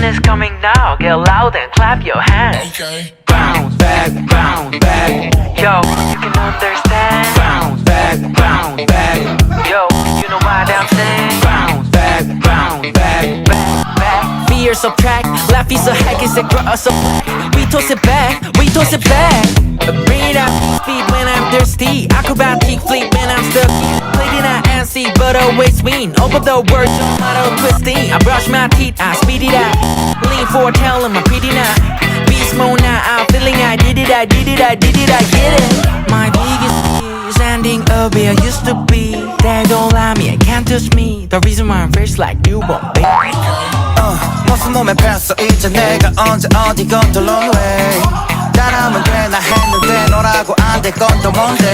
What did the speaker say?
is coming now. Get loud and clap your hands. Okay. Bounce back, bounce back. Yo, you can understand. Bounce back, bounce back. Yo, you know what I'm saying. Bounce back, bounce back. Back. Fear subtract, laugh is a hack, is a cross up. We toss it back, we toss it back. Bring it up, speed when I'm thirsty. Acrobatic flip when I'm stuck. Played in a antsy, but always win. Over the words, no matter twisting. I brush my teeth, I speed it up. Lean forward, tell them I'm pretty now. Beast mode now, I'm feeling I did it, I did it, I did it, I get it. My biggest fear is ending up where I used to be. They don't lie me, can't touch me. The reason why I'm fresh like newborn, baby. 벗은 몸에 뺐어 이제 내가 언제 어디건 또 런웨이 따라하면 돼 나 했는데 너라고 안 될 건 또 뭔데